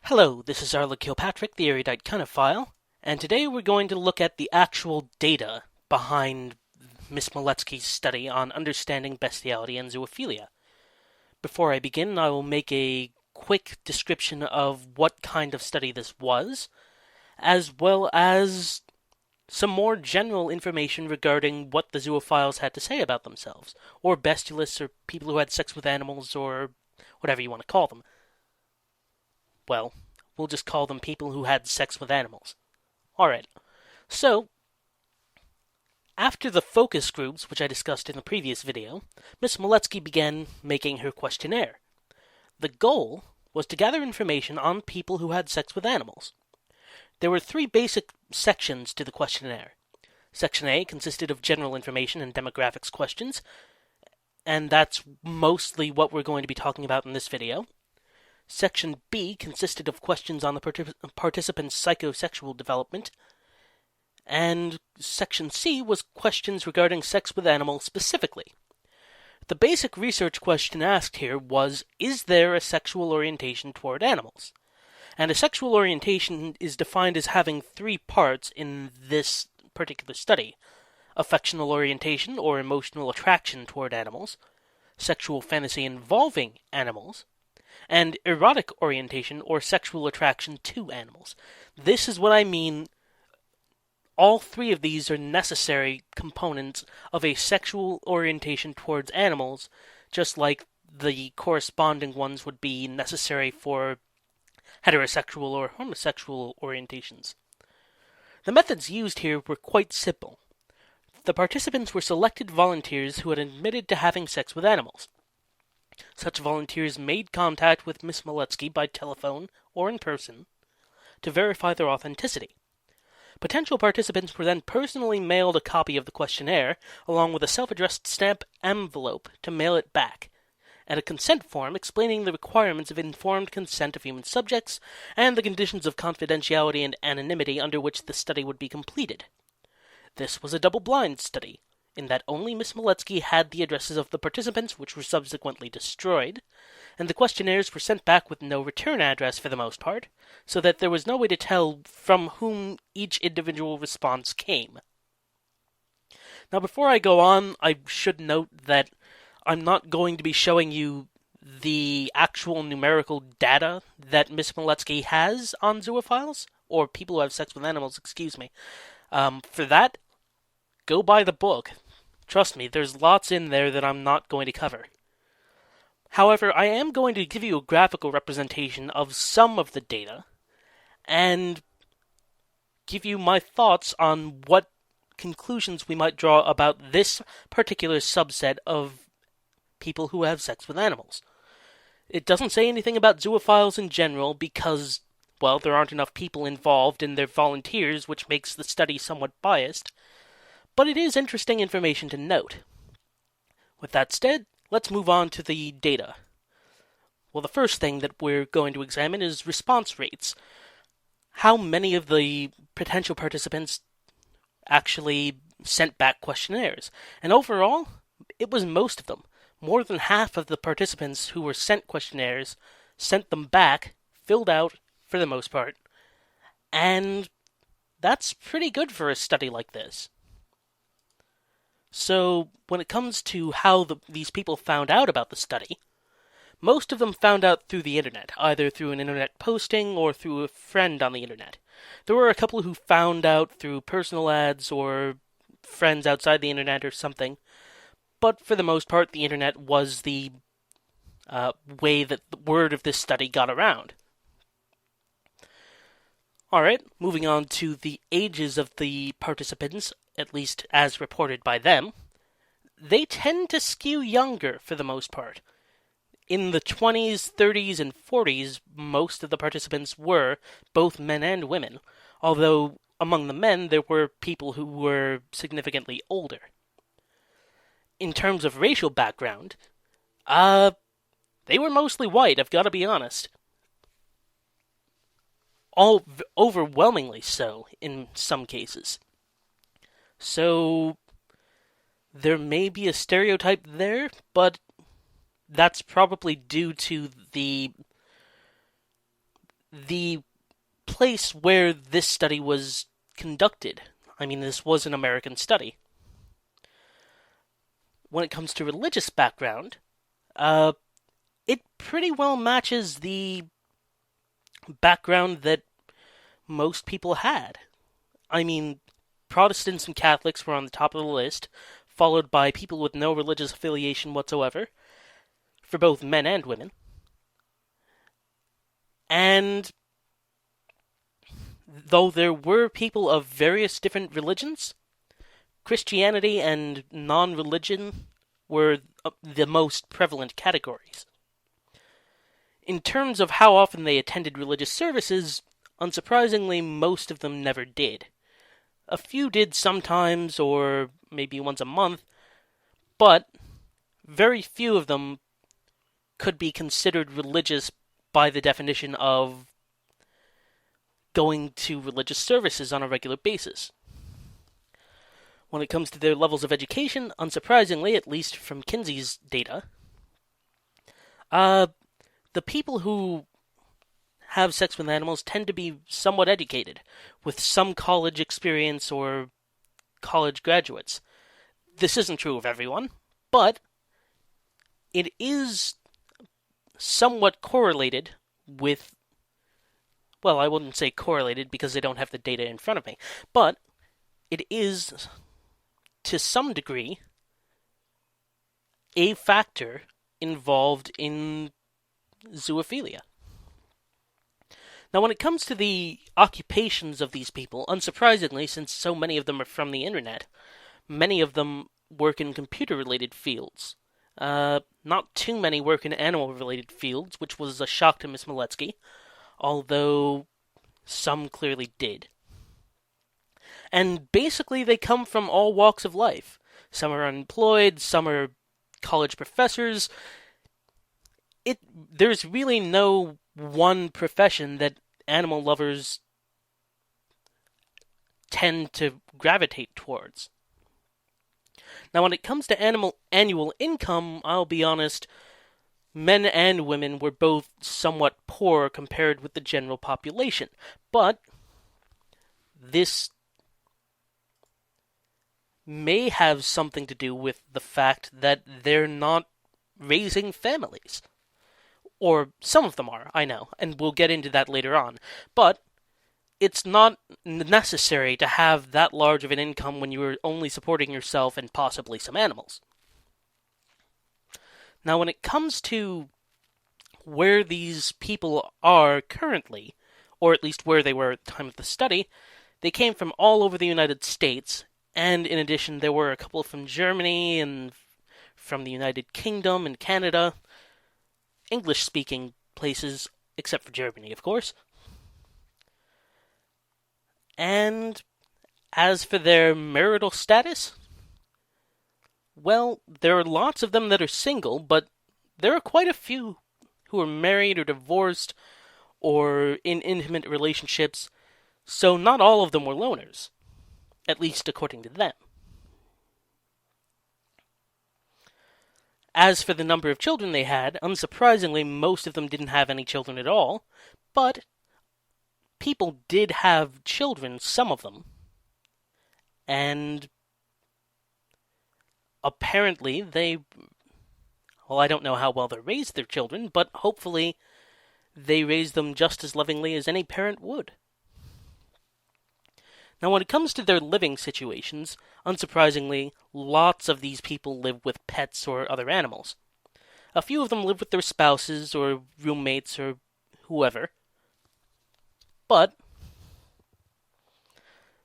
Hello, this is Arla Kilpatrick, the Erudite Cunophile, and today we're going to look at the actual data behind Miss Miletski's study on understanding bestiality and zoophilia. Before I begin, I will make a quick description of what kind of study this was, as well as some more general information regarding what the zoophiles had to say about themselves, or bestialists, or people who had sex with animals, or whatever you want to call them. Well, we'll just call them people who had sex with animals. Alright, so, after the focus groups, which I discussed in the previous video, Miss Miletski began making her questionnaire. The goal was to gather information on people who had sex with animals. There were three basic sections to the questionnaire. Section A consisted of general information and demographics questions, and that's mostly what we're going to be talking about in this video. Section B consisted of questions on the participants' psychosexual development, and Section C was questions regarding sex with animals specifically. The basic research question asked here was, is there a sexual orientation toward animals? And a sexual orientation is defined as having three parts in this particular study: affectional orientation or emotional attraction toward animals, sexual fantasy involving animals, and erotic orientation or sexual attraction to animals. This is what I mean. All three of these are necessary components of a sexual orientation towards animals, just like the corresponding ones would be necessary for heterosexual or homosexual orientations. The methods used here were quite simple. The participants were selected volunteers who had admitted to having sex with animals. Such volunteers made contact with Miss Miletski by telephone or in person to verify their authenticity. Potential participants were then personally mailed a copy of the questionnaire, along with a self-addressed stamp envelope to mail it back, and a consent form explaining the requirements of informed consent of human subjects and the conditions of confidentiality and anonymity under which the study would be completed. This was a double-blind study, in that only Miss Miletski had the addresses of the participants, which were subsequently destroyed, and the questionnaires were sent back with no return address for the most part, so that there was no way to tell from whom each individual response came. Now, before I go on, I should note that I'm not going to be showing you the actual numerical data that Miss Miletski has on zoophiles, or people who have sex with animals, excuse me. For that, go buy the book. Trust me, there's lots in there that I'm not going to cover. However, I am going to give you a graphical representation of some of the data, and give you my thoughts on what conclusions we might draw about this particular subset of people who have sex with animals. It doesn't say anything about zoophiles in general because, well, there aren't enough people involved and they're volunteers, which makes the study somewhat biased. But it is interesting information to note. With that said, let's move on to the data. Well, the first thing that we're going to examine is response rates. How many of the potential participants actually sent back questionnaires? And overall, it was most of them. More than half of the participants who were sent questionnaires sent them back, filled out, for the most part. And that's pretty good for a study like this. So, when it comes to how these people found out about the study, most of them found out through the internet, either through an internet posting or through a friend on the internet. There were a couple who found out through personal ads or friends outside the internet or something, but for the most part, the internet was the way that the word of this study got around. Alright, moving on to the ages of the participants, at least as reported by them. They tend to skew younger for the most part. In the 20s, 30s, and 40s, most of the participants were both men and women, although among the men there were people who were significantly older. In terms of racial background, they were mostly white, I've got to be honest. All overwhelmingly so in some cases. So there may be a stereotype there, but that's probably due to the the place where this study was conducted. I mean, this was an American study. When it comes to religious background, it pretty well matches the background that most people had. I mean, Protestants and Catholics were on the top of the list, followed by people with no religious affiliation whatsoever, for both men and women. And though there were people of various different religions, Christianity and non-religion were the most prevalent categories. In terms of how often they attended religious services, unsurprisingly, most of them never did. A few did sometimes, or maybe once a month, but very few of them could be considered religious by the definition of going to religious services on a regular basis. When it comes to their levels of education, unsurprisingly, at least from Kinsey's data, the people who have sex with animals tend to be somewhat educated, with some college experience or college graduates. This isn't true of everyone, but it is somewhat correlated with, well, I wouldn't say correlated because I don't have the data in front of me, but it is, to some degree, a factor involved in zoophilia. Now, when it comes to the occupations of these people, unsurprisingly, since so many of them are from the internet, many of them work in computer-related fields. Not too many work in animal-related fields, which was a shock to Miss Miletski, although some clearly did. And basically, they come from all walks of life. Some are unemployed, some are college professors. There's really no one profession that animal lovers tend to gravitate towards. Now, when it comes to annual income, I'll be honest, men and women were both somewhat poor compared with the general population. But this may have something to do with the fact that they're not raising families. Or some of them are, I know, and we'll get into that later on. But it's not necessary to have that large of an income when you're only supporting yourself and possibly some animals. Now, when it comes to where these people are currently, or at least where they were at the time of the study, they came from all over the United States, and in addition, there were a couple from Germany and from the United Kingdom and Canada, English-speaking places, except for Germany, of course. And as for their marital status, well, there are lots of them that are single, but there are quite a few who are married or divorced or in intimate relationships, so not all of them were loners, at least according to them. As for the number of children they had, unsurprisingly, most of them didn't have any children at all, but people did have children, some of them, and apparently well, I don't know how well they raised their children, but hopefully they raised them just as lovingly as any parent would. Now, when it comes to their living situations, unsurprisingly, lots of these people live with pets or other animals. A few of them live with their spouses or roommates or whoever. But,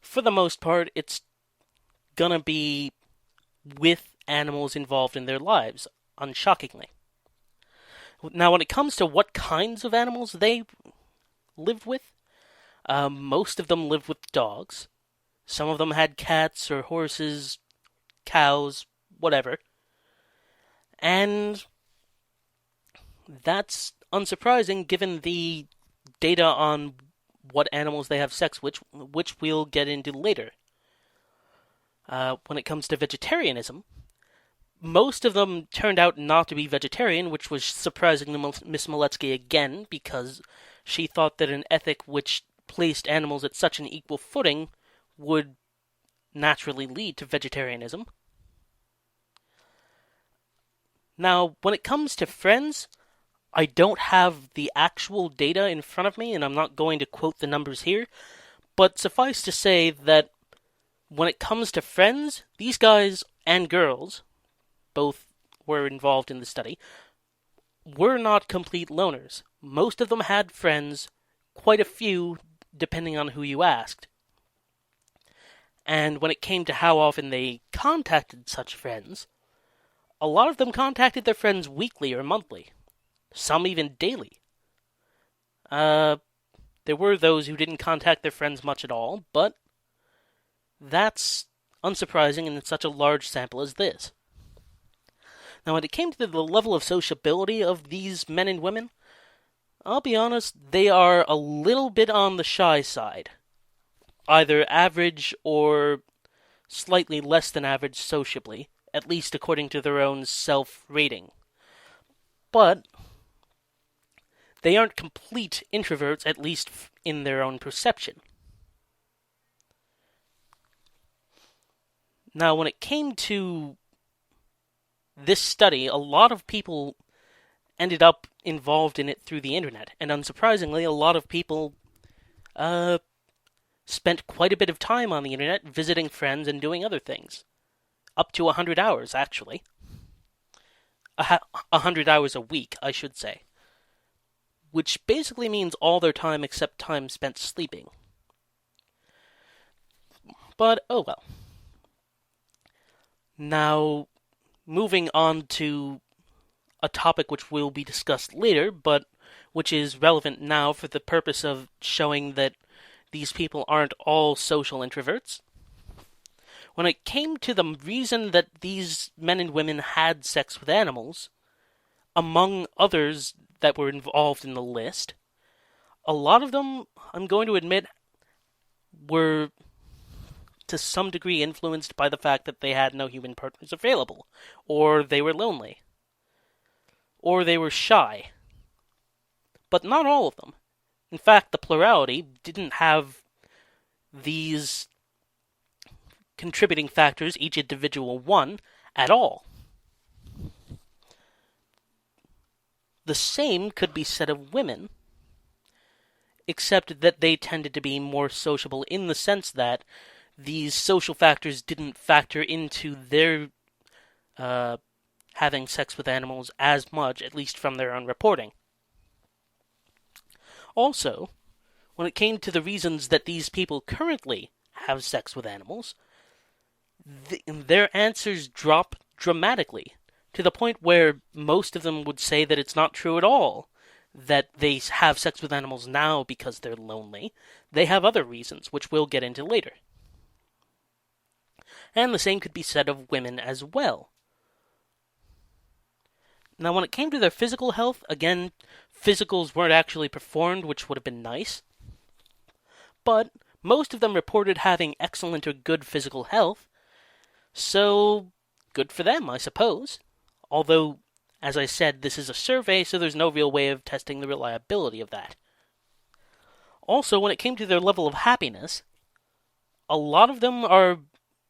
for the most part, it's gonna be with animals involved in their lives, unshockingly. Now, when it comes to what kinds of animals they lived with, most of them lived with dogs. Some of them had cats or horses, cows, whatever. And that's unsurprising given the data on what animals they have sex with, which we'll get into later. When it comes to vegetarianism, most of them turned out not to be vegetarian, which was surprising to Miss Miletski again, because she thought that an ethic which placed animals at such an equal footing would naturally lead to vegetarianism. Now, when it comes to Friends, I don't have the actual data in front of me, and I'm not going to quote the numbers here, but suffice to say that when it comes to Friends, these guys and girls, both were involved in the study, were not complete loners. Most of them had friends, quite a few depending on who you asked. And when it came to how often they contacted such friends, a lot of them contacted their friends weekly or monthly, some even daily. There were those who didn't contact their friends much at all, but that's unsurprising in such a large sample as this. Now, when it came to the level of sociability of these men and women, I'll be honest, they are a little bit on the shy side. Either average or slightly less than average sociably, at least according to their own self-rating. But they aren't complete introverts, at least in their own perception. Now, when it came to this study, a lot of people ended up involved in it through the internet, and unsurprisingly, a lot of people spent quite a bit of time on the internet visiting friends and doing other things. Up to 100 hours, actually. 100 hours a week, I should say. Which basically means all their time except time spent sleeping. But, oh well. Now, moving on to a topic which will be discussed later, but which is relevant now for the purpose of showing that these people aren't all social introverts. When it came to the reason that these men and women had sex with animals, among others that were involved in the list, a lot of them, I'm going to admit, were to some degree influenced by the fact that they had no human partners available, or they were lonely, or they were shy. But not all of them. In fact, the plurality didn't have these contributing factors, each individual one, at all. The same could be said of women, except that they tended to be more sociable in the sense that these social factors didn't factor into their having sex with animals as much, at least from their own reporting. Also, when it came to the reasons that these people currently have sex with animals, their answers drop dramatically, to the point where most of them would say that it's not true at all, that they have sex with animals now because they're lonely. They have other reasons, which we'll get into later. And the same could be said of women as well. Now, when it came to their physical health, again, physicals weren't actually performed, which would have been nice. But most of them reported having excellent or good physical health, so good for them, I suppose. Although, as I said, this is a survey, so there's no real way of testing the reliability of that. Also, when it came to their level of happiness, a lot of them are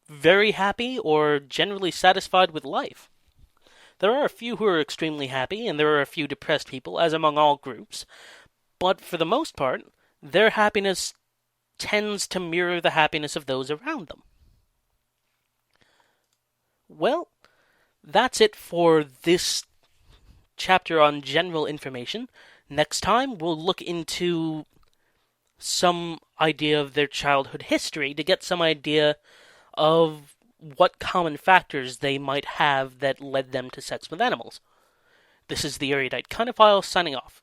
very happy or generally satisfied with life. There are a few who are extremely happy, and there are a few depressed people, as among all groups, but for the most part, their happiness tends to mirror the happiness of those around them. Well, that's it for this chapter on general information. Next time, we'll look into some idea of their childhood history to get some idea of what common factors they might have that led them to sex with animals. This is the Erudite Cunophile signing off.